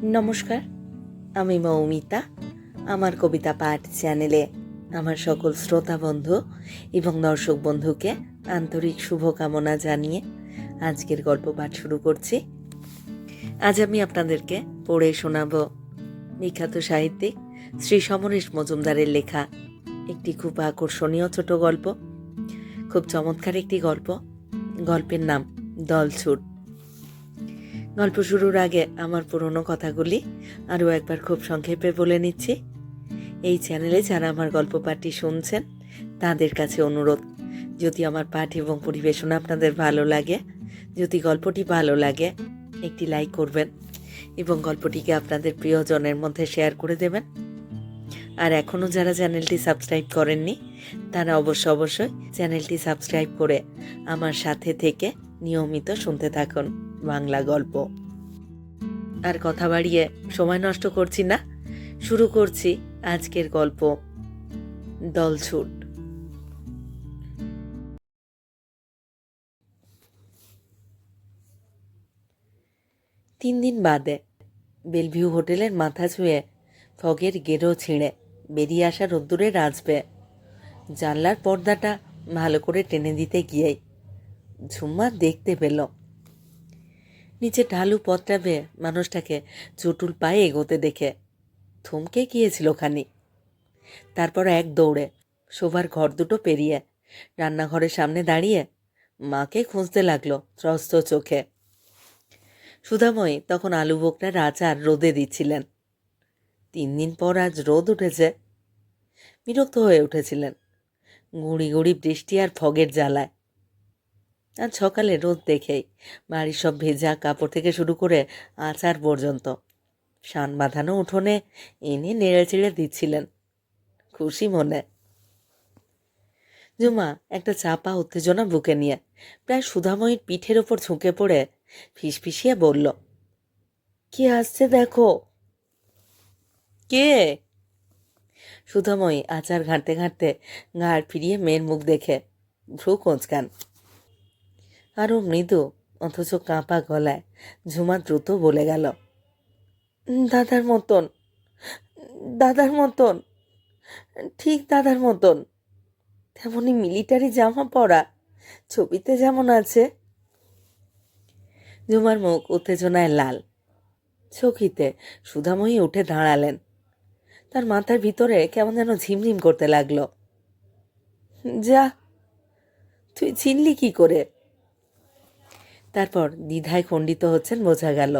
নমস্কার, আমি মৌমিতা। আমার কবিতা পাঠ চ্যানেলে আমার সকল শ্রোতা বন্ধু এবং দর্শক বন্ধুকে আন্তরিক শুভকামনা জানিয়ে আজকের গল্প পাঠ শুরু করছি। আজ আমি আপনাদেরকে পড়ে শোনাব বিখ্যাত সাহিত্যিক শ্রী সমরেশ মজুমদারের লেখা একটি খুব আকর্ষণীয় ছোট গল্প। খুব চমৎকার একটি গল্প। গল্পের নাম দলছুট। গল্প শুরুর আগে আমার পুরনো কথাগুলি আরও একবার খুব সংক্ষেপে বলে নিচ্ছি। এই চ্যানেলে যারা আমার গল্প পাঠটি শুনছেন তাদের কাছে অনুরোধ, যদি আমার পাঠ এবং পরিবেশনা আপনাদের ভালো লাগে, যদি গল্পটি ভালো লাগে, একটি লাইক করবেন এবং গল্পটিকে আপনাদের প্রিয়জনের মধ্যে শেয়ার করে দেবেন। আর এখনও যারা চ্যানেলটি সাবস্ক্রাইব করেননি তারা অবশ্যই চ্যানেলটি সাবস্ক্রাইব করে আমার সাথে থেকে নিয়মিত শুনতে থাকুন বাংলা গল্প। আর কথা বাড়িয়ে সময় নষ্ট করছি না, শুরু করছি আজকের গল্প দলছুট। 3 দিন বাদে বেলভিউ হোটেলের মাথা ছুঁয়ে ফগের গেরো ছিঁড়ে বেরিয়ে আসা রোদ্দুরে রাজবে জানলার পর্দাটা ভালো করে টেনে দিতে গিয়েই ঝুম্মা দেখতে পেল নিচে ঢালু পথটা বেয়ে মানুষটাকে চটুল পায়ে এগোতে দেখে থমকে গিয়েছিল খানি। তারপর এক দৌড়ে শোবার ঘর দুটো পেরিয়ে রান্নাঘরের সামনে দাঁড়িয়ে মাকে খুঁজতে লাগলো ত্রস্ত চোখে। সুধাময়ী তখন আলু বোকরার আচার রোদে দিচ্ছিলেন। 3 দিন পর আজ রোদ উঠেছে। বিরক্ত হয়ে উঠেছিলেন গুঁড়ি গুঁড়ি বৃষ্টি আর ফগের জ্বালায়। আজ সকালে রোদ দেখেই বাড়ির সব ভেজা কাপড় থেকে শুরু করে আচার পর্যন্ত শান বাঁধানো উঠোনে এনে নেড়ে চেড়ে দিচ্ছিলেন খুশি মনে। ঝুমা একটা চাপা উত্তেজনা বুকে নিয়ে প্রায় সুধাময়ীর পিঠের ওপর ঝুঁকে পড়ে ফিসফিসিয়ে বলল, কে আসছে দেখো। কে? সুধাময়ী আচার ঘাঁটতে ঘাঁটতে ঘাড় ফিরিয়ে মেয়ের মুখ দেখে ভ্রু কোঁচকান। আরও মৃদু অথচ কাঁপা গলায় ঝুমা দ্রুত বলে গেল, দাদার মতন, দাদার মতন, ঠিক দাদার মতন, তেমনই মিলিটারি জামা পরা, ছবিতে যেমন আছে। ঝুমার মুখ উত্তেজনায় লাল। চকিতে সুধাময়ী উঠে দাঁড়ালেন। তার মাথার ভিতরে কেমন যেন ঝিমঝিম করতে লাগলো। যা, তুই চিনলি কি করে? তারপর দ্বিধায় খণ্ডিত হচ্ছেন বোঝা গেল।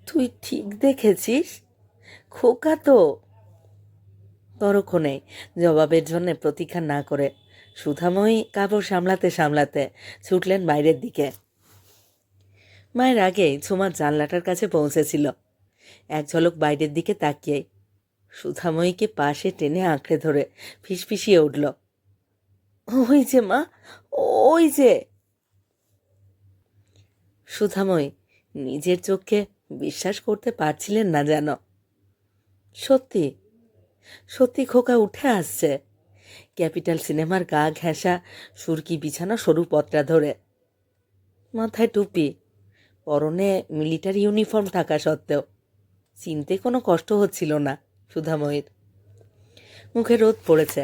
তুই ঠিক দেখেছিস, খোকা তো। পরক্ষণে জবাবের জন্য প্রতীক্ষা না করে সুধাময়ী কাপড় সামলাতে সামলাতে ছুটলেন বাইরের দিকে। মায়ের আগেই ঝুমার জানলাটার কাছে পৌঁছেছিল। এক ঝলক বাইরের দিকে তাকিয়েই সুধাময়ীকে পাশে টেনে আঁকড়ে ধরে ফিসফিসিয়ে উঠল, ওই যে মা, ওই যে। সুধাময়ী নিজের চোখকে বিশ্বাস করতে পারছিলেন না যেন। সত্যি সত্যি খোকা উঠে আসছে, ক্যাপিটাল সিনেমার গা ঘেঁষা সুরকি বিছানা সরু পথটা ধরে, মাথায় টুপি, পরনে মিলিটারি ইউনিফর্ম থাকা সত্ত্বেও চিনতে কোনো কষ্ট হচ্ছিল না সুধাময়ীর। মুখে রোদ পড়েছে,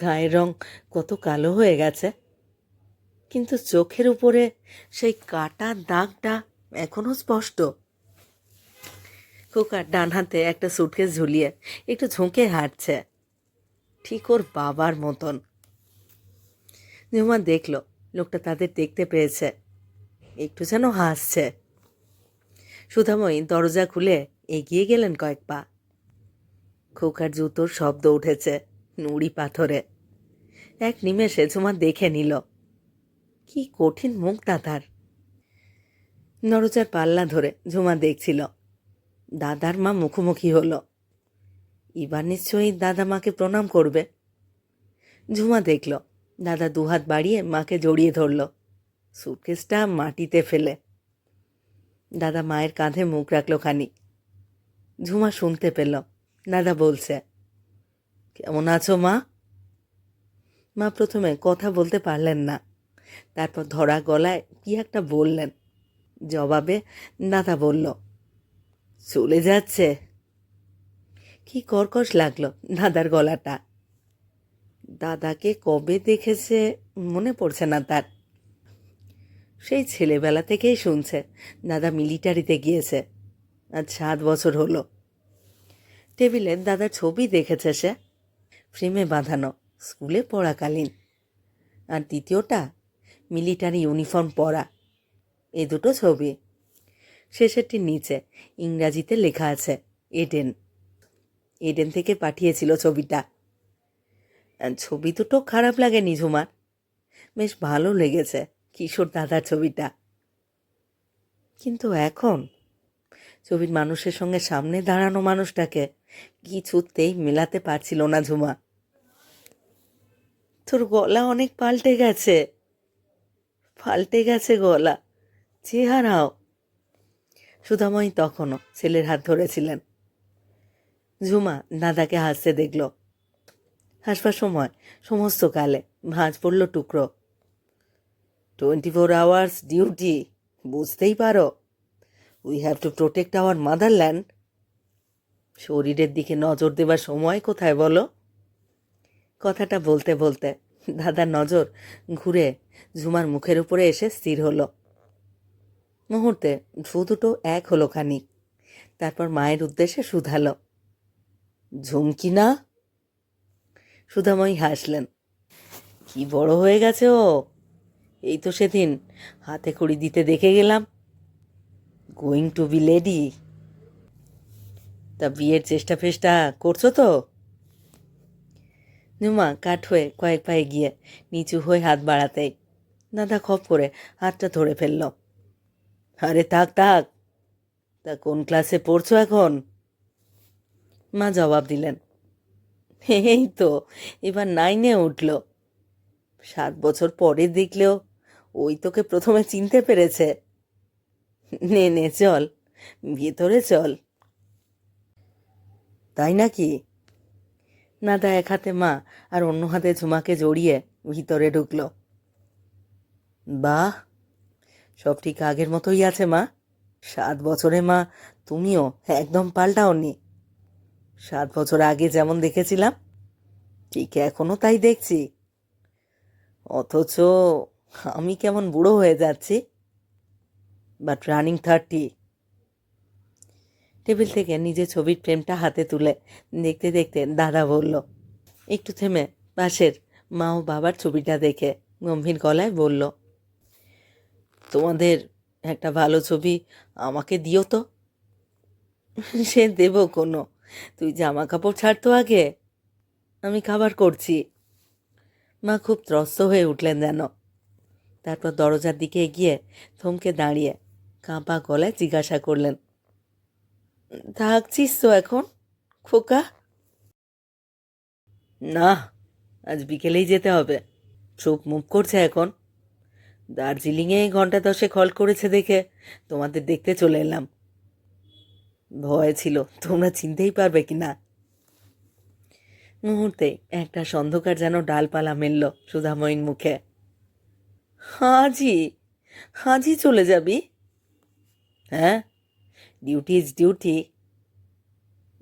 গায়ের রং কত কালো হয়ে গেছে, কিন্তু চোখের উপরে সেই কাটা দাগটা এখনো স্পষ্ট। খোকা ডান হাতে একটা সুটকেস ঝুলিয়ে একটু ঝুঁকে হাঁটছে, ঠিক ওর বাবার মতন। ঝুমা দেখল লোকটা তাদের দেখতে পেয়েছে, একটু যেন হাসছে। সুধাময়ী দরজা খুলে এগিয়ে গেলেন কয়েক পা। খোকার জুতোর শব্দ উঠেছে নুড়ি পাথরে। এক নিমেষে ঝুমা দেখে নিল কি কঠিন মুখ দাদার। দরজার পাল্লা ধরে ঝুমা দেখছিল দাদার মা মুখোমুখি হলো। এবার নিশ্চয়ই দাদা মাকে প্রণাম করবে। ঝুমা দেখল দাদা দুহাত বাড়িয়ে মাকে জড়িয়ে ধরল, সুটকেসটা মাটিতে ফেলে। দাদা মায়ের কাঁধে মুখ রাখল খানি। ঝুমা শুনতে পেল দাদা বলছে, কেমন আছো মা? মা প্রথমে কথা বলতে পারলেন না, তারপর ধরা গলায় কি একটা বললেন। জবাবে দাদা বলল, চলে যাচ্ছে। কি কর্কশ লাগলো দাদার গলাটা। দাদাকে কবে দেখেছে মনে পড়ছে না তার। সেই ছেলেবেলা থেকেই শুনছে দাদা মিলিটারিতে গিয়েছে। আজ 7 বছর হলো। টেবিলে দাদার ছবি দেখেছে সে, ফ্রেমে বাঁধানো, স্কুলে পড়াকালীন। আর দ্বিতীয়টা মিলিটারি ইউনিফর্ম পরা। এ দুটো ছবি। শেষেরটির নিচে ইংরাজিতে লেখা আছে এডেন। এডেন থেকে পাঠিয়েছিল ছবিটা। ছবি দুটো খারাপ লাগেনি ঝুমার, বেশ ভালো লেগেছে কিশোর দাদার ছবিটা। কিন্তু এখন ছবির মানুষের সঙ্গে সামনে দাঁড়ানো মানুষটাকে কিছুতেই মেলাতে পারছিল না ঝুমা। তোর গলা অনেক পাল্টে গেছে, পাল্টে গেছে গলা, চেহারাও। সুধাময়ী তখনও ছেলের হাত ধরেছিলেন। ঝুমা দাদাকে হাসতে দেখল। হাসবার সময় সমস্ত কালে ভাঁজ পড়ল টুকরো। 24 hours ডিউটি, বুঝতেই পারো। We have to protect our motherland. শরীরের দিকে নজর দেবার সময় কোথায় বলো? কথাটা বলতে বলতে দাদার নজর ঘুরে ঝুমার মুখের উপরে এসে স্থির হলো। মুহূর্তে ভ্রু দুটো এক হলো খানিক, তারপর মায়ের উদ্দেশ্যে শুধালো, ঝুমকি না? সুধাময়ী হাসলেন। কি বড় হয়ে গেছে ও! এই তো সেদিন হাতে খড়ি দিতে দেখে গেলাম। Going to be lady. তা বিয়ের চেষ্টা ফেষ্টা করছো তো? ঝুমা কাঠ হয়ে কয়েক পায়ে গিয়ে নিচু হয়ে হাত বাড়াতেই দাদা খপ করে হাতটা ধরে ফেলল। আরে থাক থাক, তা কোন ক্লাসে পড়ছো এখন? মা জবাব দিলেন, এই তো এবার 9-এ উঠল। 7 বছর পরে দেখলেও ওই তোকে প্রথমে চিনতে পেরেছে। নে নে চল, ভেতরে চল। তাই নাকি? দাদা এক হাতে মা আর অন্য হাতে ঝুমাকে জড়িয়ে ভিতরে ঢুকল। বাহ, সব ঠিক আগের মতোই আছে মা। 7 বছরে মা তুমিও একদম পাল্টাওনি। 7 বছর আগে যেমন দেখেছিলাম ঠিক এখনো তাই দেখছি। অথচ আমি কেমন বুড়ো হয়ে যাচ্ছি। But running 30। টেবিল থেকে নিজের ছবির ফ্রেমটা হাতে তুলে দেখতে দেখতে দাদা বলল, একটু থেমে পাশের মা ও বাবার ছবিটা দেখে গম্ভীর গলায় বলল, তোমাদের একটা ভালো ছবি আমাকে দিও তো। সে দেব কোনো, তুই জামা কাপড় ছাড়তো আগে, আমি খাবার করছি। মা খুব ত্রস্ত হয়ে উঠলেন যেন। তারপর দরজার দিকে এগিয়ে থমকে দাঁড়িয়ে কাঁপা গলায় জিজ্ঞাসা করলেন, থাকছিস তো এখন খোকা? না, আজ বিকেলেই যেতে হবে। চোখ মুখ করছে এখন। দার্জিলিংয়ে 1 ঘন্টা 10 হল করেছে দেখে তোমাদের দেখতে চলে এলাম। ভয় ছিল তোমরা চিনতেই পারবে কি না। মুহূর্তে একটা সন্ধকার যেন ডালপালা মেলল সুধাময়ীর মুখে। হাজি, হাজি চলে যাবি? হ্যাঁ, ডিউটি ইজ ডিউটি।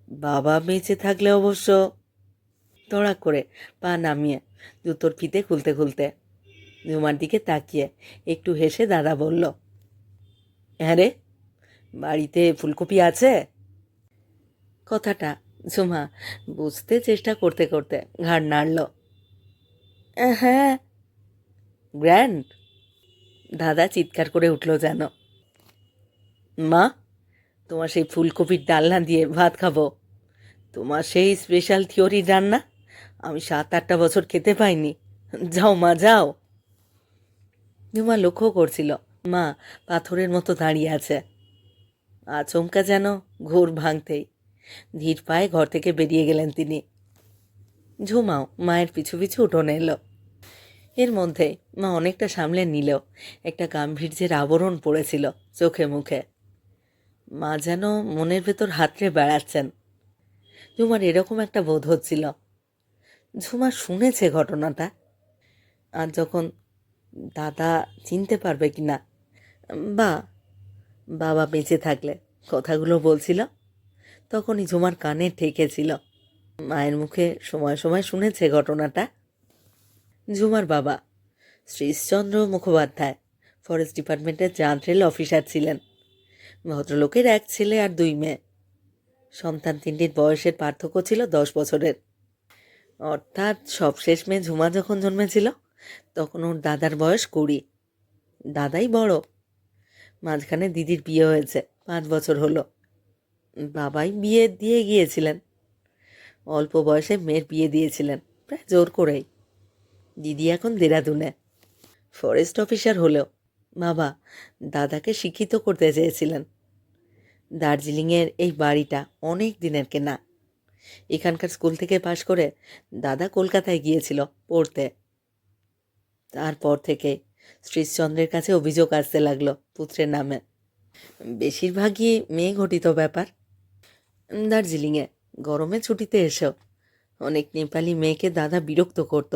বাবা বেঁচে থাকলে অবশ্য। তড়াক করে পা নামিয়ে জুতোর ফিতে খুলতে খুলতে ঝুমার দিকে তাকিয়ে একটু হেসে দাদা বলল, হ্যাঁ রে, বাড়িতে ফুলকপি আছে? কথাটা ঝুমা বুঝতে চেষ্টা করতে করতে ঘাড় নাড়ল। হ্যাঁ। গ্র্যান্ড? দাদা চিৎকার করে উঠল যেন। মা, তোমার সেই ফুলকপির ডালনা দিয়ে ভাত খাবো। তোমার সেই স্পেশাল থিওরি রান্না আমি 7-8টা বছর খেতে পাইনি। যাও মা, যাও। ঝুমা লক্ষ্য করছিল মা পাথরের মতো দাঁড়িয়ে আছে। আচমকা যেন ঘোর ভাঙতেই ধীর পায়ে ঘর থেকে বেরিয়ে গেলেন তিনি। ঝুমাও মায়ের পিছু পিছু উঠোনে এলো। এর মধ্যে মা অনেকটা সামলে নিলেও একটা গাম্ভীর্যের আবরণ পড়েছিল চোখে মুখে। মা যেন মনের ভেতর হাতড়ে বেড়াচ্ছেন। ঝুমার এরকম একটা বোধ হচ্ছিল। ঝুমা শুনেছে ঘটনাটা, আর যখন দাদা চিনতে পারবে কি না, বা বাবা বেঁচে থাকলে কথাগুলো বলছিল তখনই ঝুমার কানে ঠেকেছিল। মায়ের মুখে সময় সময় শুনেছে ঘটনাটা। ঝুমার বাবা শ্রীশচন্দ্র মুখোপাধ্যায় ফরেস্ট ডিপার্টমেন্টের জান্ট্রেল অফিসার ছিলেন। ভদ্রলোকের এক ছেলে আর 2 মেয়ে। সন্তান 3টির বয়সের পার্থক্য ছিল 10 বছরের। অর্থাৎ সবশেষ মেয়ে ঝুমা যখন জন্মেছিল তখন ওর দাদার বয়স 20। দাদাই বড়। মাঝখানে দিদির বিয়ে হয়েছে, 5 বছর হলো। বাবাই বিয়ে দিয়ে গিয়েছিলেন। অল্প বয়সে মেয়ের বিয়ে দিয়েছিলেন, প্রায় জোর করেই। দিদি এখন দেরাদুনে ফরেস্ট অফিসার হলেও বাবা দাদাকে শিক্ষিত করতে চেয়েছিলেন। দার্জিলিংয়ের এই বাড়িটা অনেক দিনের কেনা। এখানকার স্কুল থেকে পাশ করে দাদা কলকাতায় গিয়েছিল পড়তে। তারপর থেকে শ্রীশচন্দ্রের কাছে অভিযোগ আসতে লাগলো পুত্রের নামে। বেশিরভাগই মেয়ে ঘটিত ব্যাপার। দার্জিলিংয়ে গরমে ছুটিতে এসেও অনেক নেপালি মেয়েকে দাদা বিরক্ত করত,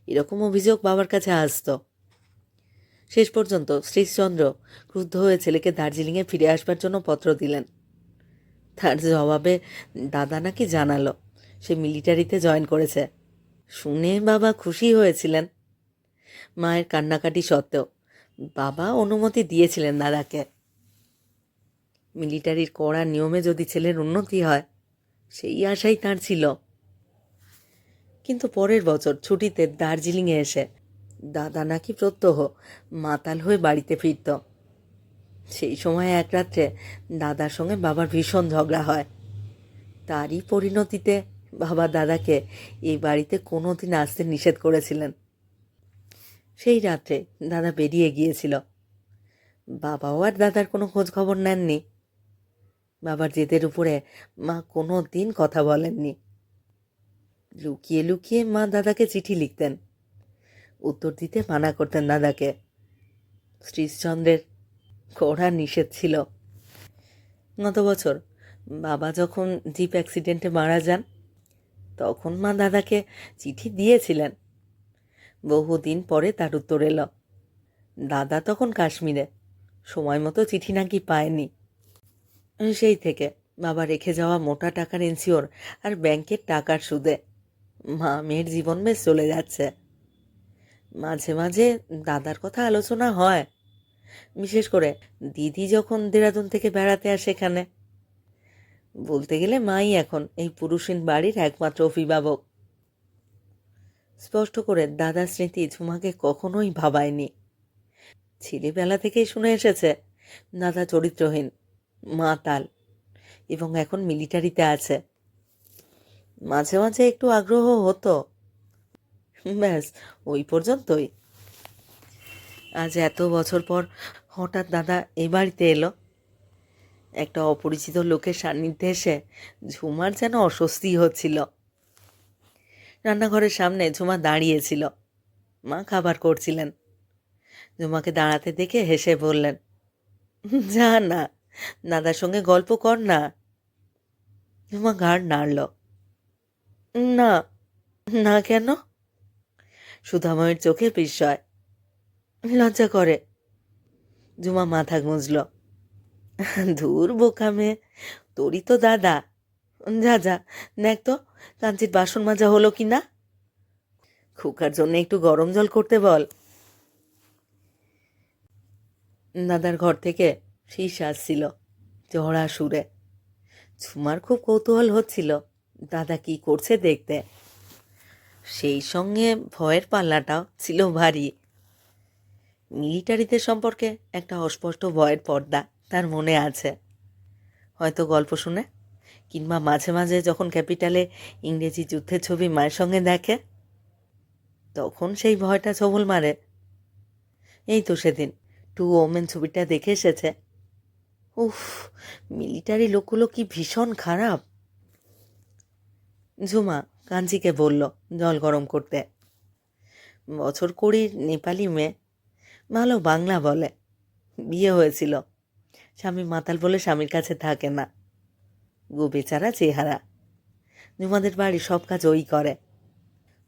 এরকম অভিযোগ বাবার কাছে আসতো। শেষ পর্যন্ত শ্রীশচন্দ্র ক্রুদ্ধ হয়ে ছেলেকে দার্জিলিংয়ে ফিরে আসবার জন্য পত্র দিলেন। তার জবাবে দাদা নাকি জানালো সে মিলিটারিতে জয়েন করেছে। শুনে বাবা খুশি হয়েছিলেন। মায়ের কান্নাকাটি সত্ত্বেও বাবা অনুমতি দিয়েছিলেন দাদাকে। মিলিটারির কড়া নিয়মে যদি ছেলের উন্নতি হয় সেই আশাই তার ছিল। কিন্তু পরের বছর ছুটিতে দার্জিলিংয়ে এসে দাদা নাকি প্রত্যহ মাতাল হয়ে বাড়িতে ফিরত। সেই সময় এক রাত্রে দাদার সঙ্গে বাবার ভীষণ ঝগড়া হয়। তারই পরিণতিতে বাবা দাদাকে এই বাড়িতে কোনো দিন আসতে নিষেধ করেছিলেন। সেই রাত্রে দাদা বেরিয়ে গিয়েছিল। বাবাও আর দাদার কোনো খোঁজ খবর নেননি। বাবার জেদের উপরে মা কোনো দিন কথা বলেননি। লুকিয়ে লুকিয়ে মা দাদাকে চিঠি লিখতেন, উত্তর দিতে মানা করতেন দাদাকে। শ্রীশচন্দ্রের কড়া নিষেধ ছিল। গত বছর বাবা যখন জিপ অ্যাক্সিডেন্টে মারা যান তখন মা দাদাকে চিঠি দিয়েছিলেন। বহুদিন পরে তার উত্তর এলো। দাদা তখন কাশ্মীরে, সময় মতো চিঠি নাকি পায়নি। সেই থেকে বাবা রেখে যাওয়া মোটা টাকার ইনসিওর আর ব্যাংকের টাকার সুদে মা মেয়ের জীবন বেশ চলে যাচ্ছে। মাঝে মাঝে দাদার কথা আলোচনা হয়, বিশেষ করে দিদি যখন দেরাদুন থেকে বেড়াতে আসে এখানে। বলতে গেলে মাই এখন এই পুরুষহীন বাড়ির একমাত্র অভিভাবক। স্পষ্ট করে দাদার স্মৃতি ঝুমাকে কখনোই ভাবায়নি। ছেলেবেলা থেকেই শুনে এসেছে দাদা চরিত্রহীন, মাতাল এবং এখন মিলিটারিতে আছে। মাঝে মাঝে একটু আগ্রহ হতো, ব্যাস ওই পর্যন্তই। আজ এত বছর পর হঠাৎ দাদা এই বাড়িতে এলো। একটা অপরিচিত লোকের সান্নিধ্যে এসে ঝুমার যেন অস্বস্তি হচ্ছিল। রান্নাঘরের সামনে ঝুমা দাঁড়িয়েছিল, মা খাবার করছিলেন। ঝুমাকে দাঁড়াতে দেখে হেসে বললেন, যা না, দাদার সঙ্গে গল্প কর না। ঝুমা ঘাড় নাড়ল। না। না কেন? সুধাময়ের চোখে বিস্ময়। লজ্জা করে। ঝুমা মাথা গুঁজল। ধুর বোকা মেয়ে, তোরই তো দাদা। যা যা, দেখ তো কাঞ্চির বাসন মাজা হলো কি না। খোকার জন্য একটু গরম জল করতে বল। দাদার ঘর থেকে শীষ আসছিল চড়া সুরে। ঝুমার খুব কৌতূহল হচ্ছিল দাদা কি করছে দেখতে। সেই সঙ্গে ভয়ের পাল্লাটাও ছিল ভারী। মিলিটারিদের সম্পর্কে একটা অস্পষ্ট ভয়ের পর্দা তার মনে আছে। হয়তো গল্প শুনে কিংবা মাঝে মাঝে যখন ক্যাপিটালে ইংরেজি যুদ্ধের ছবি মায়ের সঙ্গে দেখে তখন সেই ভয়টা ছবল মারে। এই তো সেদিন 2 ওমেন ছবিটা দেখে এসেছে। উফ, মিলিটারি লোকগুলো কি ভীষণ খারাপ। ঝুমা কাঞ্চিকে বলল জল গরম করতে। বছর 20 নেপালি মেয়ে, ভালো বাংলা বলে। বিয়ে হয়েছিল। স্বামী মাতাল বলে স্বামীর কাছে থাকে না। গো বেচারা চেহারা। ঝুমাদের বাড়ি সব কাজ ওই করে।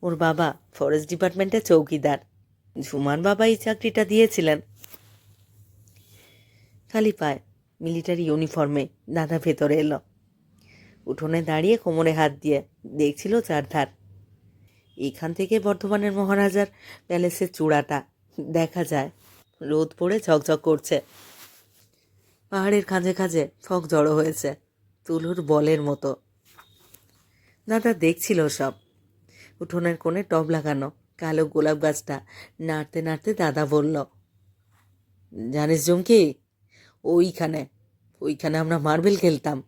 ওর বাবা ফরেস্ট ডিপার্টমেন্টে চৌকিদার। ঝুমার বাবা এই চাকরিটা দিয়েছিলেন। খালি পায় মিলিটারি ইউনিফর্মে দাদা ভেতরে এলো। উঠোনে দাঁড়িয়ে কোমরে হাত দিয়ে দেখছিল চারধার। এইখান থেকে বর্ধমানের মহারাজার প্যালেসের চূড়াটা দেখা যায়। রোদ পড়ে ঝকঝক করছে। পাহাড়ের খাঁজে খাঁজে ফগ জড়ো হয়েছে তুলোর বলের মতো। দাদা দেখছিল সব। উঠোনের কোণে টব লাগানো কালো গোলাপ গাছটা নাড়তে নাড়তে দাদা বলল, জানিস জুমকি, ওইখানে ওইখানে আমরা মার্বেল খেলতাম।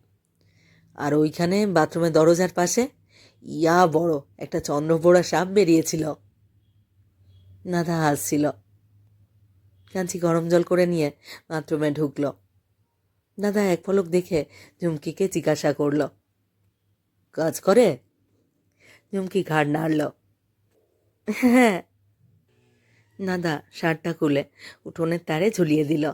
আর ওইখানে বাথরুমের দরজার পাশে ইয়া বড় একটা চন্দ্রবোড়া সাপ বেরিয়েছিল। দাদা হাসছিল। কাঞ্চি গরম জল করে নিয়ে বাথরুমে ঢুকল। দাদা এক পলক দেখে ঝুমকিকে জিজ্ঞাসা করল, কাজ করে? ঝুমকি ঘাড় নাড়ল। হ্যাঁ। দাদা শার্টটা খুলে উঠোনের তারে ঝুলিয়ে দিল।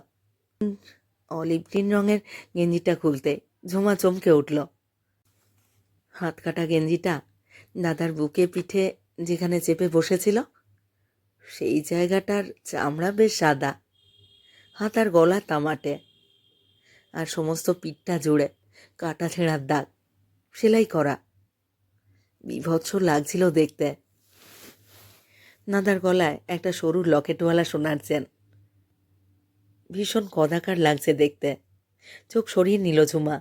অলিভ গ্রিন রঙের গেঞ্জিটা খুলতে ঝুমা চমকে উঠল। হাত কাটা গেঞ্জিটা দাদার বুকে পিঠে যেখানে চেপে বসেছিল সেই জায়গাটার চামড়া বেশ সাদা, হাত আর গলা তামাটে, আর সমস্ত পিঠটা জুড়ে কাটা ছেঁড়ার দাগ, সেলাই করা। বিভৎস লাগছিল দেখতে। দাদার গলায় একটা সরু লকেটওয়ালা সোনার চেন, ভীষণ কদাকার লাগছে দেখতে। চোখ সরিয়ে নিল ঝুমা।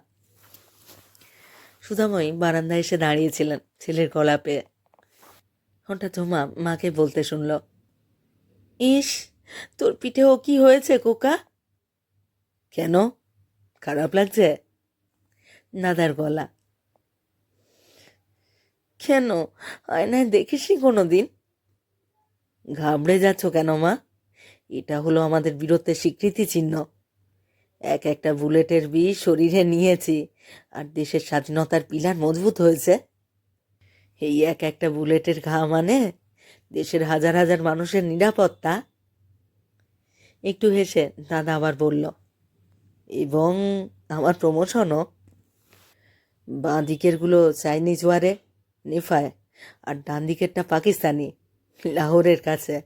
সুধাময়ী বারান্দায় এসে দাঁড়িয়েছিলেন ছেলের গলা পেয়ে। হঠাৎ ঝুমা মাকে বলতে শুনল, ইস, তোর পিঠেও কি হয়েছে কোকা? কেন, খারাপ লাগছে? দাদার গলা। কেন, আয়নায় দেখিসনি কোনো দিন? ঘাবড়ে যাচ্ছ কেন মা? এটা হলো আমাদের বীরত্বের স্বীকৃতি চিহ্ন। এক একটা বুলেটের বিষ শরীরে নিয়েছি, আর দেশের স্বাধীনতার পিলার মজবুত হয়েছে। এই এক একটা বুলেটের ঘা মানে দেশের হাজার হাজার মানুষের নিরাপত্তা। একটু হেসে দাদা আবার বলল, এবং আমার প্রমোশনও। বাঁ দিকেরগুলো চাইনিজ ওয়ারে, নেফায়, আর ডান দিকেরটা পাকিস্তানি, লাহোরের কাছে।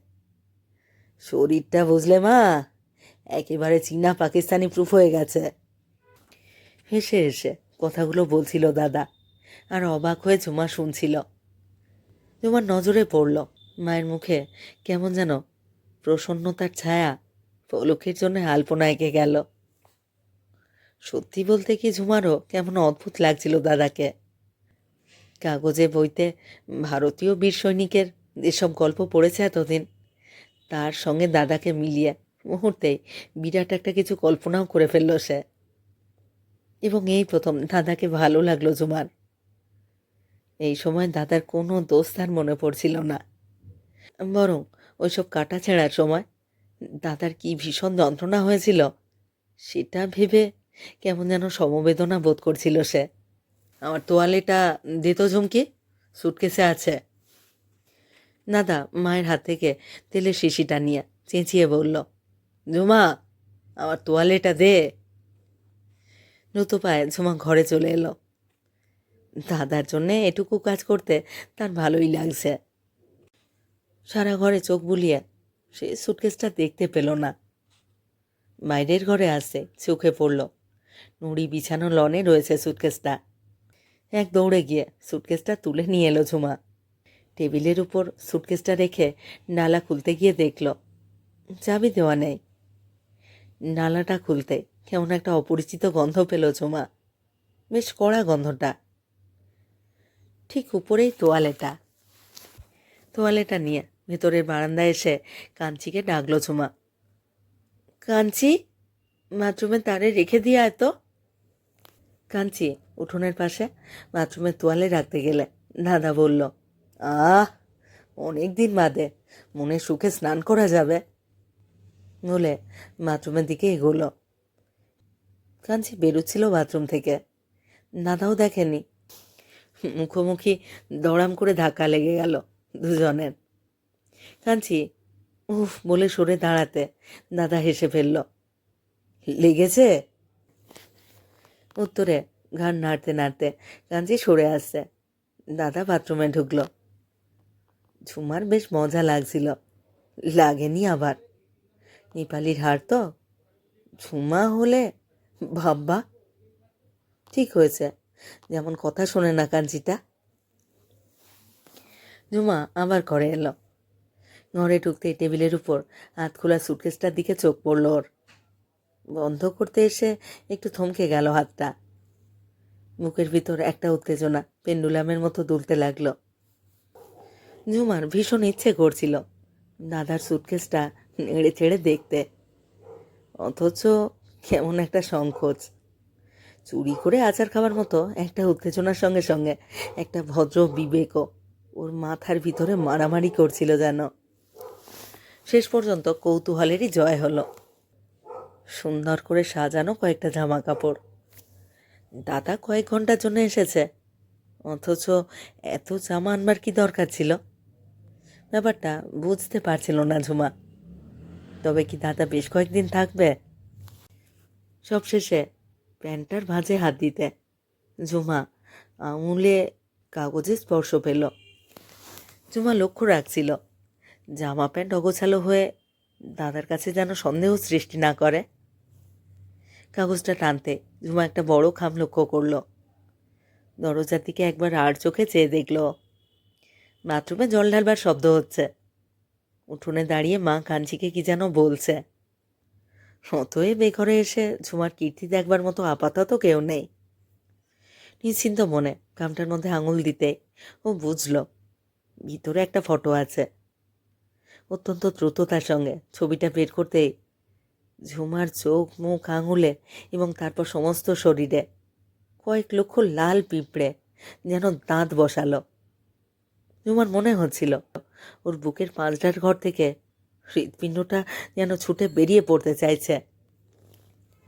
শরীরটা বুঝলে মা, একেবারে চীনা পাকিস্তানি প্রুফ হয়ে গেছে। হেসে হেসে কথাগুলো বলছিল দাদা, আর অবাক হয়ে ঝুমা শুনছিল। ঝুমার নজরে পড়ল মায়ের মুখে কেমন যেন প্রসন্নতার ছায়া পলকের জন্য আলপনা এঁকে গেল। সত্যি বলতে কি ঝুমারও কেমন অদ্ভুত লাগছিল দাদাকে। কাগজে বইতে ভারতীয় বীর সৈনিকের যেসব গল্প পড়েছে এতদিন, তার সঙ্গে দাদাকে মিলিয়ে মুহূর্তেই বিরাট একটা কিছু কল্পনাও করে ফেলল সে। এবং এই প্রথম দাদাকে ভালো লাগলো ঝুমার। এই সময় দাদার কোনো দোষ তার মনে পড়ছিল না, বরং ওইসব কাটা ছেঁড়ার সময় দাদার কি ভীষণ যন্ত্রণা হয়েছিল সেটা ভেবে কেমন যেন সমবেদনা বোধ করছিল সে। আমার তোয়ালেটা দে তো ঝুমকি, সুটকেসে আছে। দাদা মায়ের হাত থেকে তেলের শিশিটা নিয়ে চেঁচিয়ে বলল, ঝুমা, আমার তোয়ালেটা দে। দ্রুত পায়ে ঝুমা ঘরে চলে এলো। দাদার জন্যে এটুকু কাজ করতে তার ভালোই লাগছে। সারা ঘরে চোখ বুলিয়ে সে সুটকেসটা দেখতে পেল না। বাইরের ঘরে আসতে চোখে পড়ল নুড়ি বিছানো লনে রয়েছে সুটকেসটা। এক দৌড়ে গিয়ে সুটকেসটা তুলে নিয়ে এলো ঝুমা। টেবিলের উপর সুটকেসটা রেখে ডালা খুলতে গিয়ে দেখল চাবি দেওয়া নেই। ডালাটা খুলতে কেমন একটা অপরিচিত গন্ধ পেল ঝুমা, বেশ কড়া গন্ধটা। ঠিক উপরেই তোয়ালেটা নিয়ে ভেতরের বারান্দায় এসে কাঞ্চিকে ডাকলো ঝুমা। কাঞ্চি, বাথরুমের তারে রেখে দিয়ে আয় তো। কাঞ্চি উঠোনের পাশে বাথরুমের তোয়ালে রাখতে গেলে দাদা বলল, অনেক দিন বাদে মনে সুখে স্নান করা যাবে বলে বাথরুমের দিকে এগোলো। কাঞ্চি বেরোচ্ছিল বাথরুম থেকে, দাদাও দেখেনি। মুখোমুখি দড়াম করে ধাক্কা লেগে গেল দুজনের। কাঞ্চি উফ বলে সরে দাঁড়াতে দাদা হেসে ফেলল। লেগেছে? উত্তরে ঘাড় নাড়তে নাড়তে কাঞ্চি সরে আসছে। দাদা বাথরুমে ঢুকল। ঝুমার বেশ মজা লাগছিল। লাগেনি আবার, নেপালির হার তো। ঝুমা হলে ভাববা ঠিক হয়েছে, যেমন কথা শোনে না কাঞ্চিটা। ঝুমা আবার ঘরে এলো। ঘরে ঢুকতেই টেবিলের উপর হাত খোলা সুটকেসটার দিকে চোখ পড়ল ওর। বন্ধ করতে এসে একটু থমকে গেল হাতটা। বুকের ভিতর একটা উত্তেজনা পেন্ডুলামের মতো দুলতে লাগলো। ঝুমার ভীষণ ইচ্ছে করছিল দাদার সুটকেসটা নেড়ে চেড়ে দেখতে, অথচ কেমন একটা সংকোচ। চুরি করে আচার খাওয়ার মতো একটা উত্তেজনার সঙ্গে সঙ্গে একটা ভদ্র বিবেকও ওর মাথার ভিতরে মারামারি করছিল যেন। শেষ পর্যন্ত কৌতূহলেরই জয় হলো। সুন্দর করে সাজানো কয়েকটা জামা কাপড়। দাদা কয়েক ঘন্টার জন্য এসেছে, অথচ এত জামা আনবার কি দরকার ছিল? ব্যাপারটা বুঝতে পারছিল না ঝুমা। তবে কি দাদা বেশ কয়েকদিন থাকবে? সবশেষে প্যান্টটার ভাঁজে হাত দিতে ঝুমা আঙুলে কাগজে স্পর্শ পেল। ঝুমা লক্ষ্য রাখছিল জামা প্যান্ট অগোছালো হয়ে দাদার কাছে যেন সন্দেহ সৃষ্টি না করে। কাগজটা টানতে ঝুমা একটা বড় খাম লক্ষ্য করল। দরজার দিকে একবার আর চোখে চেয়ে দেখল বাথরুমে জল ঢালবার শব্দ হচ্ছে। উঠোনে দাঁড়িয়ে মা কাঞ্চিকে কি যেন বলছে। অতএব বেঘরে এসে ঝুমার কীর্তি দেখবার মতো আপাতত কেউ নেই। নিশ্চিন্ত মনে খামটার মধ্যে আঙুল দিতে ও বুঝল ভিতরে একটা ফটো আছে। অত্যন্ত দ্রুততার সঙ্গে ছবিটা বের করতেই ঝুমার চোখ, মুখ, আঙুলে এবং তারপর সমস্ত শরীরে কয়েক লক্ষ লাল পিঁপড়ে যেন দাঁত বসালো। ঝুমার মনে হচ্ছিল ওর বুকের পাঁজরার ঘর থেকে হৃৎপিণ্ডটা যেন ছুটে বেরিয়ে পড়তে চাইছে।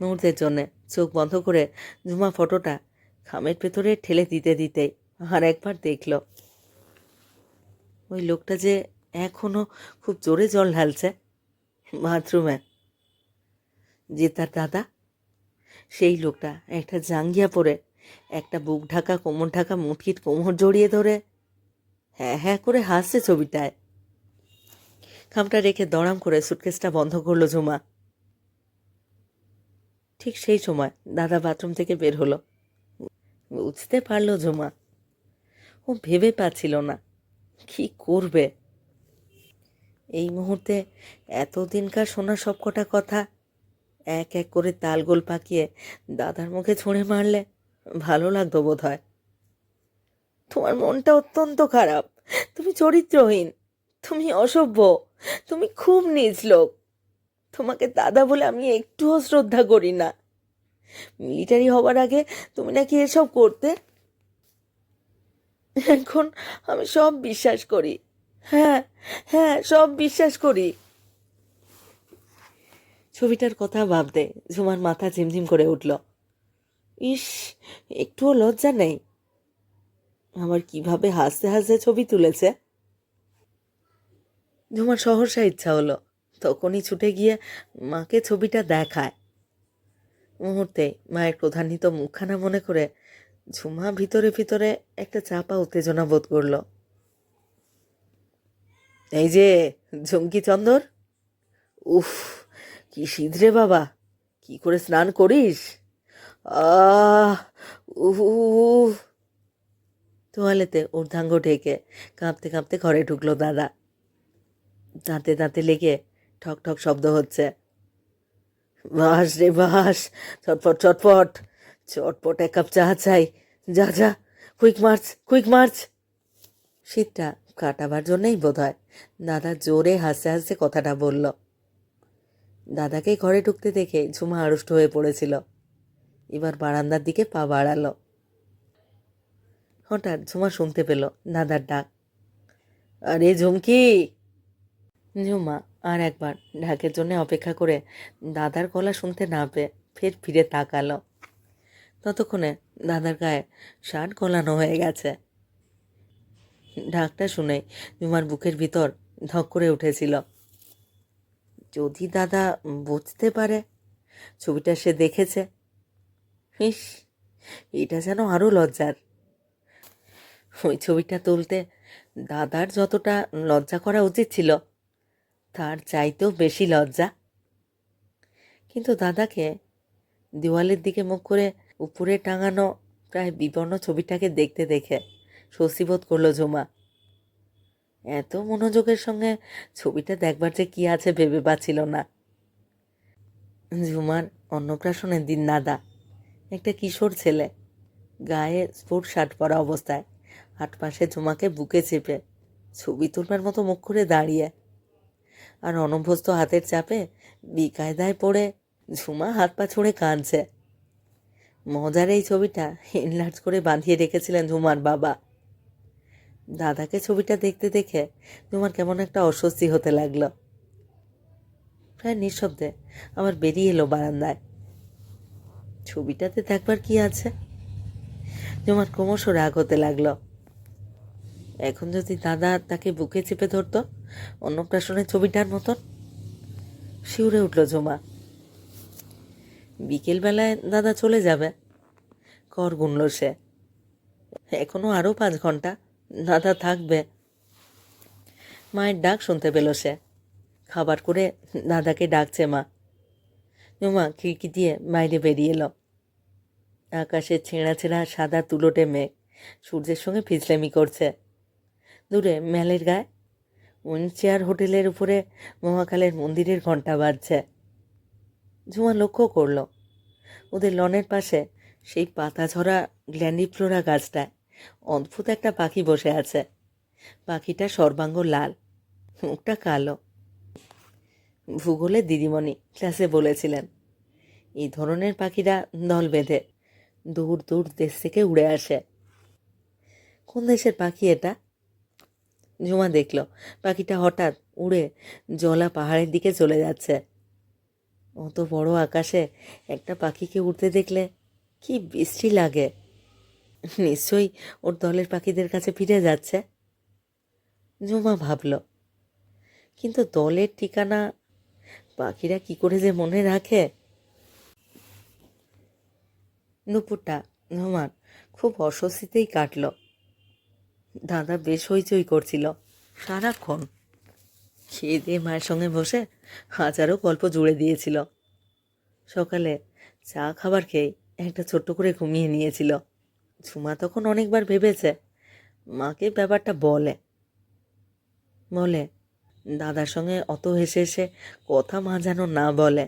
মুহূর্তের জন্যে চোখ বন্ধ করে ঝুমা ফটোটা খামের ভেতরে ঠেলে দিতে দিতে আর একবার দেখল ওই লোকটা যে এখনো খুব জোরে জল ঢালছে বাথরুমে। যে তার দাদা, সেই লোকটা একটা জাঙ্গিয়া পরে একটা বুক ঢাকা কোমর ঢাকা মুটকিট কোমর জড়িয়ে ধরে হ্যাঁ হ্যাঁ করে হাসছে ছবিটায়। খামটা রেখে দড়াম করে সুটকেসটা বন্ধ করলো ঝুমা। ঠিক সেই সময় দাদা বাথরুম থেকে বের হলো। বুঝতে পারলো ঝুমা। ও ভেবে পাচ্ছিল না কি করবে। এই মুহূর্তে এতদিনকার শোনা সবকটা কথা এক এক করে তালগোল পাকিয়ে দাদার মুখে ছুঁড়ে মারলে ভালো লাগতো বোধ হয়। তোমার মনটা অত্যন্ত খারাপ, তুমি চরিত্রহীন, তুমি অসভ্য, তুমি খুব নীচ লোক। তোমাকে দাদা বলে আমি একটুও শ্রদ্ধা করি না। মিলিটারি হবার আগে তুমি নাকি এসব করতে। এখন আমি সব বিশ্বাস করি। হ্যাঁ হ্যাঁ, সব বিশ্বাস করি। ছবিটার কথা ভাবতে ঝুমার মাথা ঝিমঝিম করে উঠল। ইস, একটুও লজ্জা নেই। আবার কিভাবে হাসতে হাসতে ছবি তুলেছে। ঝুমার সহসা ইচ্ছা হলো তখনই ছুটে গিয়ে মাকে ছবিটা দেখায়। মুহূর্তে মায়ের ক্রোধান্বিত মুখখানা মনে করে ঝুমা ভিতরে ভিতরে একটা চাপা উত্তেজনা বোধ করল। এই যে ঝুমকি চন্দর, উফ কি শীত রে বাবা, কি করে স্নান করিস? আহ উহ তোয়ালেতে ঊর্ধ্বাঙ্গ ঢেকে কাঁপতে কাঁপতে ঘরে ঢুকলো দাদা। দাঁতে দাঁতে লেগে ঠক ঠক শব্দ হচ্ছে। বাস রে বাস, চটপট চটপট চটপট, এক কাপ চা চাই, যা যা, কুইক মার্চ কুইক মার্চ। শীতটা কাটাবার জন্যই বোধ হয় দাদা জোরে হাসতে হাসতে কথাটা বলল। দাদাকে ঘরে ঢুকতে দেখে ঝুমা আড়ষ্ট হয়ে পড়েছিল। এবার বারান্দার দিকে পা বাড়ালো। হঠাৎ ঝুমা শুনতে পেল দাদার ডাক। আরে ঝুমকি। ঝুমা আর একবার ডাকের জন্য অপেক্ষা করে দাদার গলা শুনতে না পেয়ে ফের ফিরে তাকালো। ততক্ষণে দাদার গায়ে শার্ট গলানো হয়ে গেছে। ডাকটা শুনে ঝুমার বুকের ভিতর ধক করে উঠেছিল। যদি দাদা বুঝতে পারে ছবিটা সে দেখেছে, ইস, এটা যেন আরও লজ্জার। ওই ছবিটা তুলতে দাদার যতটা লজ্জা করা উচিত ছিল তার চাইতেও বেশি লজ্জা। কিন্তু দাদাকে দেওয়ালের দিকে মুখ করে উপরে টাঙানো প্রায় বিবর্ণ ছবিটাকে দেখতে দেখে স্বস্তিবোধ করলো ঝুমা। এত মনোযোগের সঙ্গে ছবিটা দেখবার যে কি আছে ভেবে পাচ্ছিল না। ঝুমার অন্নপ্রাশনের দিন দাদা, একটা কিশোর ছেলে, গায়ে স্পোর্ট শার্ট পরা অবস্থায় হাত পাশে ঝুমাকে বুকে চেপে ছবি তুলবার মতো মুখ করে দাঁড়িয়ে, আর অনভ্যস্ত হাতের চাপে বেকায়দায় পড়ে ঝুমা হাত পা ছুঁড়ে কাঁদছে। মজার এই ছবিটা এনলার্জ করে বাঁধিয়ে রেখেছিলেন ঝুমার বাবা। দাদাকে ছবিটা দেখতে দেখে ঝুমার কেমন একটা অস্বস্তি হতে লাগলো। প্রায় নিঃশব্দে আবার বেরিয়ে এলো বারান্দায়। ছবিটাতে দেখবার কি আছে? ঝুমার ক্রমশ রাগ হতে লাগলো। এখন যদি দাদা তাকে বুকে চেপে ধরতো অন্নপ্রাশনের ছবিটার মতন। শিউরে উঠল ঝুমা। বিকেলবেলায় দাদা চলে যাবে, কর গুনল সে। এখনো আরও 5 ঘন্টা দাদা থাকবে। মায়ের ডাক শুনতে পেল সে। খাবার করে দাদাকে ডাকছে মা। ঝুমা খিড়কি দিয়ে বাইরে বেরিয়ে এলো। আকাশে ছেঁড়া ছেঁড়া সাদা তুলোটে মেঘ সূর্যের সঙ্গে ফিসলেমি করছে। দূরে ম্যালের গায়ে উইন্ডচেয়ার হোটেলের উপরে মহাকালের মন্দিরের ঘণ্টা বাজছে। ঝুমা লক্ষ্য করল ওদের লনের পাশে সেই পাতা ঝরা গ্ল্যান্ডিফ্লোরা গাছটায় অদ্ভুত একটা পাখি বসে আছে। পাখিটা সর্বাঙ্গ লাল, মুখটা কালো। ভূগোলের দিদিমণি ক্লাসে বলেছিলেন এই ধরনের পাখিরা দল বেঁধে দূর দূর দেশ থেকে উড়ে আসে। কোন দেশের পাখি এটা? ঝুমা দেখল পাখিটা হঠাৎ উড়ে জলা পাহাড়ের দিকে চলে যাচ্ছে। অত বড় আকাশে একটা পাখিকে উড়তে দেখলে কি বিশ্রী লাগে। নিশ্চয়ই ওর দলের পাখিদের কাছে ফিরে যাচ্ছে, ঝুমা ভাবল। কিন্তু দলের ঠিকানা পাখিরা কি করে যে মনে রাখে। দুপুরটা ঝুমার খুব অস্বস্তিতেই কাটল। দাদা বেশ হইচই করছিল সারাক্ষণ। খেয়ে দিয়ে মায়ের সঙ্গে বসে হাজারো গল্প জুড়ে দিয়েছিল। সকালে চা খাবার খেয়ে একটা ছোট্ট করে ঘুমিয়ে নিয়েছিল। ঝুমা তখন অনেকবার ভেবেছে মাকে ব্যাপারটা বলে দাদার সঙ্গে অত হেসে হেসে কথা মা যেন না বলে।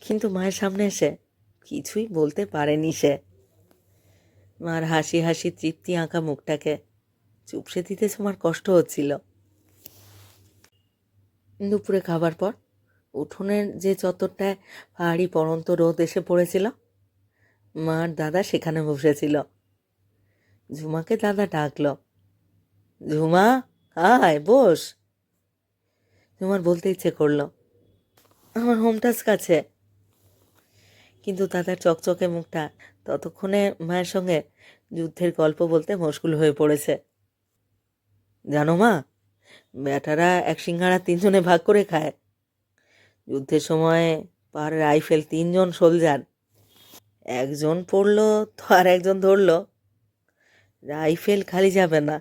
কিন্তু মায়ের সামনে এসে কিছুই বলতে পারেনি সে। মার হাসি হাসি তৃপ্তি আঁকা মুখটাকে চুপসে দিতে ঝুমার কষ্ট হচ্ছিল। দুপুরে খাবার পর উঠোনের যে চত্বরটায় পাহাড়ি পড়ন্ত রোদ এসে পড়েছিল, মার দাদা সেখানে বসেছিল। ঝুমাকে দাদা ডাকল, ঝুমা আয় বস। ঝুমার বলতে ইচ্ছে করলো আমার হোম টাস্ক কাছে, কিন্তু দাদার চকচকে মুখটা ততক্ষণে মায়ের সঙ্গে যুদ্ধের গল্প বলতে মশগুল হয়ে পড়েছে। জানো মা, ব্যাটারা 1 সিঙ্গাড়া 3 জনে ভাগ করে খায়। যুদ্ধের সময় পার রাইফেল 3 জন সোলজার, একজন পড়লো তো আর একজন ধরলো, রাইফেল খালি যাবে না,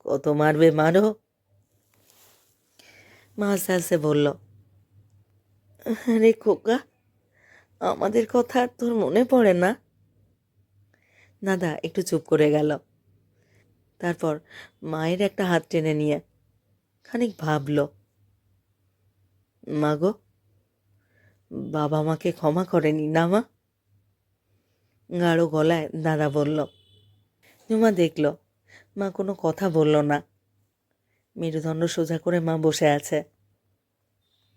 কত মারবে মারো। মা আস্তে আস্তে বলল, আরে খোকা, আমাদের কথা তোর মনে পড়ে না? দাদা একটু চুপ করে গেল। তারপর মায়ের একটা হাত টেনে নিয়ে খানিক ভাবল, মা গো, বাবা মাকে ক্ষমা করেনি না মা? গাঢ় গলায় দাদা বলল। ঝুমা দেখল মা কোনো কথা বলল না। মেরুদণ্ড সোজা করে মা বসে আছে।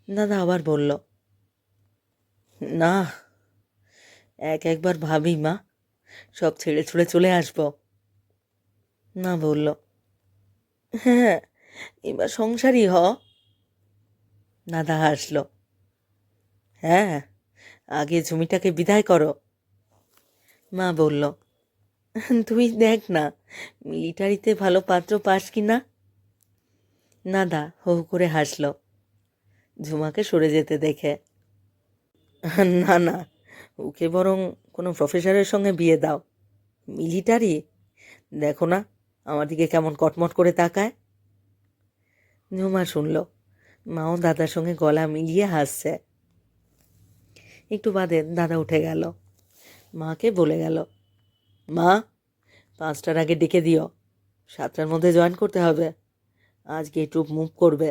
দাদা আবার বলল, না, একবার ভাবি মা, সব ছেড়ে ছুড়ে চলে আসব। মা বলল, হ্যাঁ, এবার সংসারই হ। দাদা হাসল, হ্যাঁ, আগে ঝুমিটাকে বিদায় করো। মা বলল, তুই দেখ না মিলিটারিতে ভালো পাত্র পাস কি না। দাদা হো হো করে হাসল ঝুমাকে সরে যেতে দেখে। না না, ওকে বরং কোনো প্রফেসরের সঙ্গে বিয়ে দাও। মিলিটারি, দেখো না আমার দিকে কেমন কটমট করে তাকায়। ঝুমা শুনল মাও দাদার সঙ্গে গলা মিলিয়ে হাসছে। একটু বাদে দাদা উঠে গেল, মাকে বলে গেল, মা 5টার আগে ডেকে দিও, 7টার মধ্যে জয়েন করতে হবে, আজকে একটু মুভ করবে।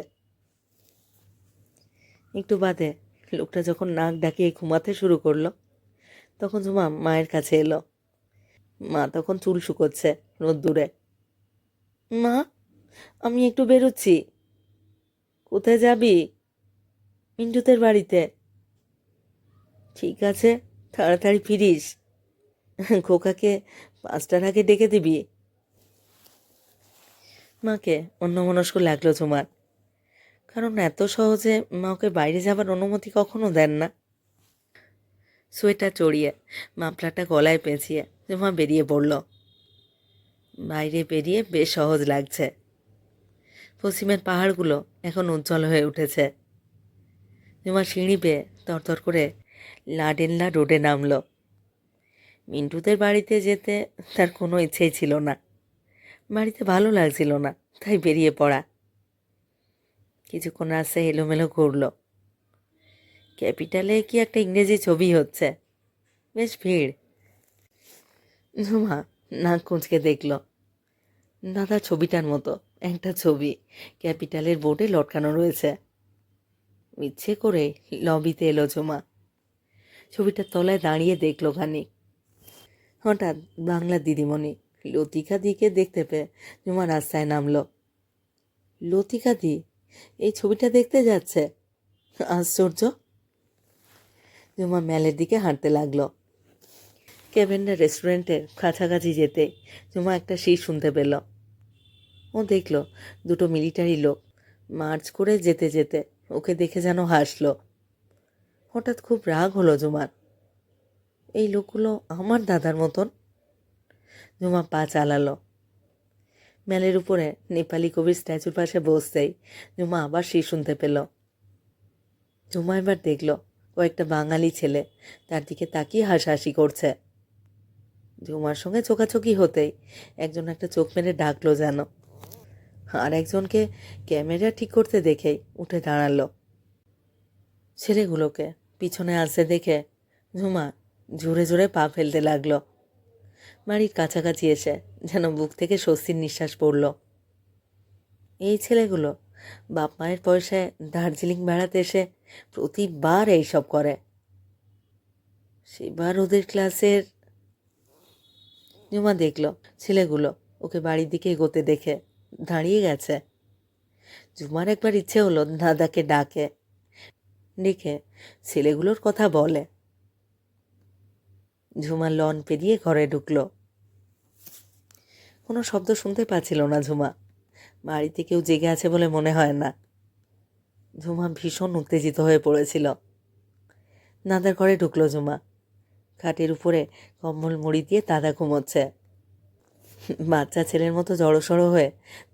একটু বাদে লোকটা যখন নাক ডাকিয়ে ঘুমাতে শুরু করলো, তখন ঝুমা মায়ের কাছে এলো। মা তখন চুল শুকোচ্ছে রোদ্দুরে। মা, আমি একটু বেরোচ্ছি। কোথায় যাবি? মিন্টুদের বাড়িতে। ঠিক আছে, তাড়াতাড়ি ফিরিস। খোকাকে 5টার আগে ডেকে দিবি। মাকে অন্যমনস্ক লাগলো ঝুমার, কারণ এত সহজে মা ওকে বাইরে যাবার অনুমতি কখনো দেন না। সোয়েটার চড়িয়ে মাফলারটা গলায় পেঁচিয়ে ঝুমা বেরিয়ে পড়ল। বাইরে বেরিয়ে বেশ সহজ লাগছে। পশ্চিমের পাহাড়গুলো এখন উজ্জ্বল হয়ে উঠেছে। ঝুমা সিঁড়ি বেয়ে তরতর করে লাডেনলা রোডে নামল। মিন্টুদের বাড়িতে যেতে তার কোনো ইচ্ছেই ছিল না, বাড়িতে ভালো লাগছিল না, তাই বেরিয়ে পড়া। কিছুক্ষণ রাস্তায় এলোমেলো ঘুরল। ক্যাপিটালে কি একটা ইংরেজি ছবি হচ্ছে, বেশ ভিড়। ঝুমা নাক কুঁচকে দেখল, দাদা ছবিটার মতো একটা ছবি ক্যাপিটালের বোর্ডে লটকানো রয়েছে। ইচ্ছে করে লবিতে এলো ঝুমা। ছবিটার তলায় দাঁড়িয়ে দেখলো খানিক। হঠাৎ বাংলার দিদিমণি লতিকা দিকে দেখতে পেয়ে ঝুমা রাস্তায় নামলো। লতিকা দি এই ছবিটা দেখতে যাচ্ছে, আশ্চর্য। ঝুমা ম্যালের দিকে হাঁটতে লাগলো। ক্যাভেন্ডার রেস্টুরেন্টের কাছাকাছি যেতে ঝুমা একটা শীষ শুনতে পেল। ও দেখল দুটো মিলিটারি লোক মার্চ করে যেতে যেতে ওকে দেখে যেন হাসলো। হঠাৎ খুব রাগ হলো ঝুমার। এই লোকগুলো আমার দাদার মতন। ঝুমা পা চালালো। ম্যালের উপরে নেপালি কবির স্ট্যাচুর পাশে বসতেই ঝুমা আবার শীষ শুনতে পেল। ঝুমা এবার দেখল কয়েকটা বাঙালি ছেলে তার দিকে তাকিয়ে হাসাহাসি করছে। ঝুমার সঙ্গে চোখাচোখি হতেই একজন একটা চোখ মেরে ডাকলো যেন, আর একজনকে ক্যামেরা ঠিক করতে দেখেই উঠে দাঁড়ালো। ছেলেগুলোকে পিছনে আসতে দেখে ঝুমা জোরে জোরে পা ফেলতে লাগলো। বাড়ির কাছাকাছি এসে যেন বুক থেকে স্বস্তির নিঃশ্বাস পড়ল। এই ছেলেগুলো বাপ মায়ের পয়সায় দার্জিলিং বেড়াতে এসে প্রতিবার এইসব করে। সেবার ওদের ক্লাসের। ঝুমা দেখল ছেলেগুলো ওকে বাড়ির দিকে এগোতে দেখে দাঁড়িয়ে গেছে। ঝুমার একবার ইচ্ছে হলো দাদাকে ডেকে ছেলেগুলোর কথা বলে। ঝুমা লন পেরিয়ে ঘরে ঢুকলো। কোনো শব্দ শুনতে পাচ্ছিল না ঝুমা। বাড়িতে কেউ জেগে আছে বলে মনে হয় না। ঝুমা ভীষণ উত্তেজিত হয়ে পড়েছিল। দাদার ঘরে ঢুকলো ঝুমা। খাটের উপরে কম্বল মুড়ি দিয়ে দাদা ঘুমোচ্ছে। বাচ্চা ছেলের মতো জড়সড়ো হয়ে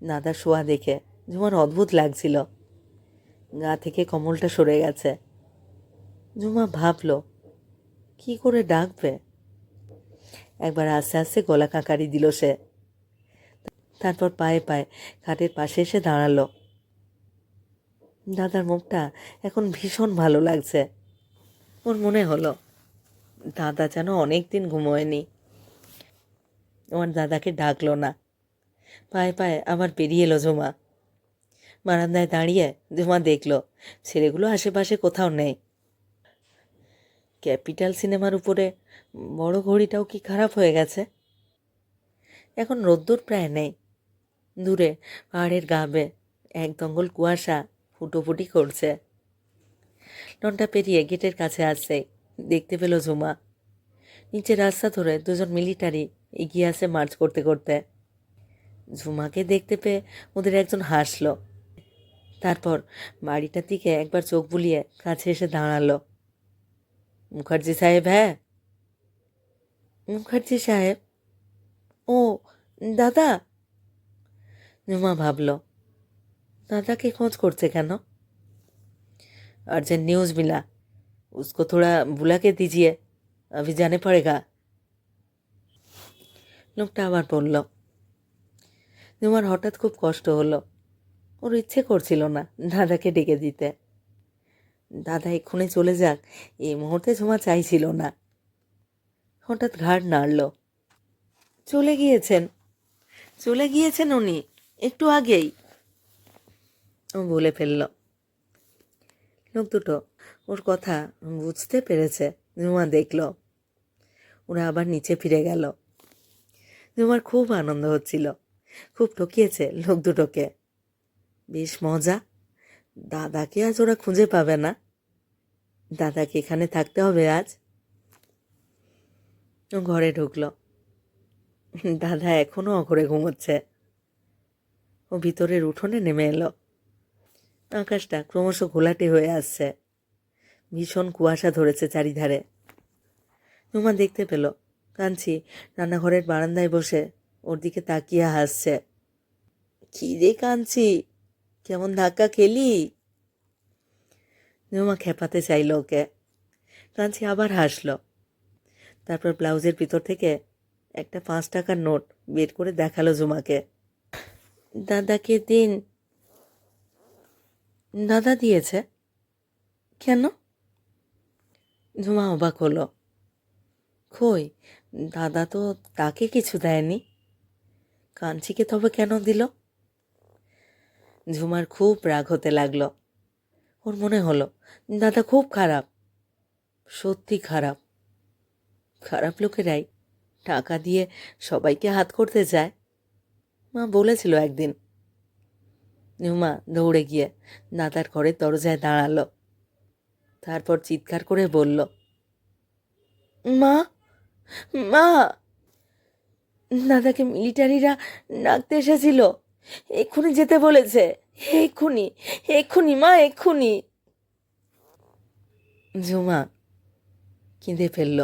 দাদা শোয়া দেখে ঝুমার অদ্ভুত লাগছিল। গা থেকে কম্বলটা সরে গেছে। ঝুমা ভাবল কি করে ডাকবে। একবার আস্তে আস্তে গলা কাঁকারি দিল সে। তারপর পায়ে পায়ে খাটের পাশে এসে দাঁড়ালো। দাদার মুখটা এখন ভীষণ ভালো লাগছে। ওর মনে হলো দাদা যেন অনেক দিন ঘুমোয়নি। ওর দাদাকে ডাকলো না। পায়ে পায়ে আবার বেরিয়ে এলো ঝুমা। বারান্দায় দাঁড়িয়ে ঝুমা দেখলো ছেলেগুলো আশেপাশে কোথাও নেই। ক্যাপিটাল সিনেমার উপরে বড় ঘড়িটাও কি খারাপ হয়ে গেছে? এখন রোদ্দুর প্রায় নেই। দূরে পাহাড়ের গা বেয়ে এক দঙ্গল কুয়াশা ফুটোফুটি করছে। লনটা পেরিয়ে গেটের কাছে আসছে দেখতে পেল ঝুমা নিচে রাস্তা ধরে দুজন মিলিটারি এগিয়ে আসে মার্চ করতে করতে। ঝুমাকে দেখতে পেয়ে ওদের একজন হাসলো। তারপর বাড়িটার দিকে একবার চোখ বুলিয়ে কাছে এসে দাঁড়ালো। মুখার্জি সাহেব? হ্যাঁ। মুখার্জি সাহেব? ও দাদা। ঝুমা ভাবল দাদাকে খোঁজ করছে কেন। अर्जेंट न्यूज़ मिला, उसको थोड़ा बुला के दीजिए, अभी जाने पड़ेगा। লোকটা আবার বলল। ঝুমার হঠাৎ খুব কষ্ট হলো। ওর ইচ্ছে করছিল না দাদাকে ডেকে দিতে। দাদা এক্ষুনি চলে যাক এই মুহূর্তে ঝুমা চাইছিল না। হঠাৎ ঘাড় নাড়ল। চলে গিয়েছেন উনি একটু আগেই, ও বলে ফেলল। লোক দুটো ওর কথা বুঝতে পেরেছে। ঝুমা দেখল। ওরা আবার নিচে ফিরে গেল। ঝুমার খুব আনন্দ হচ্ছিল, খুব ঠকিয়েছে লোক দুটোকে। বেশ মজা। দাদাকে আজ ওরা খুঁজে পাবে না। দাদাকে এখানে থাকতে হবে আজ। ও ঘরে ঢুকল। দাদা এখনো অঘরে ঘুমোচ্ছে। ও ভিতরের উঠোনে নেমে এলো। আকাশটা ক্রমশ ঘোলাটে হয়ে আসছে। ভীষণ কুয়াশা ধরেছে চারিধারে। ঝুমা দেখতে পেল কাঞ্চি রান্নাঘরের বারান্দায় বসে ওর দিকে তাকিয়ে হাসছে। কি রে কাঞ্চি, কেমন ধাক্কা খেলি? ঝুমা খেপাতে চাইল ওকে। কাঞ্চি আবার হাসল। তারপর ব্লাউজের ভিতর থেকে একটা 5 টাকার নোট বের করে দেখালো ঝুমাকে। দাদাকে দিন। দাদা দিয়েছে? কেন? ঝুমা অবাক হলো। কই, দাদা তো তাকে কিছু দেয়নি। কাঞ্চিকে তবে কেন দিল? ঝুমার খুব রাগ হতে লাগলো। ওর মনে হলো দাদা খুব খারাপ, সত্যি খারাপ। খারাপ লোকেরাই টাকা দিয়ে সবাইকে হাত করতে চায়, মা বলেছিল একদিন। ঝুমা দৌড়ে গিয়ে দাদার ঘরের দরজায় দাঁড়ালো। তারপর চিৎকার করে বলল, মা, মা, দাদাকে মিলিটারিরা ডাকতে এসেছিল, এক্ষুনি যেতে বলেছে, এক্ষুনি, এক্ষুনি মা, এক্ষুনি। ঝুমা কেঁদে ফেলল।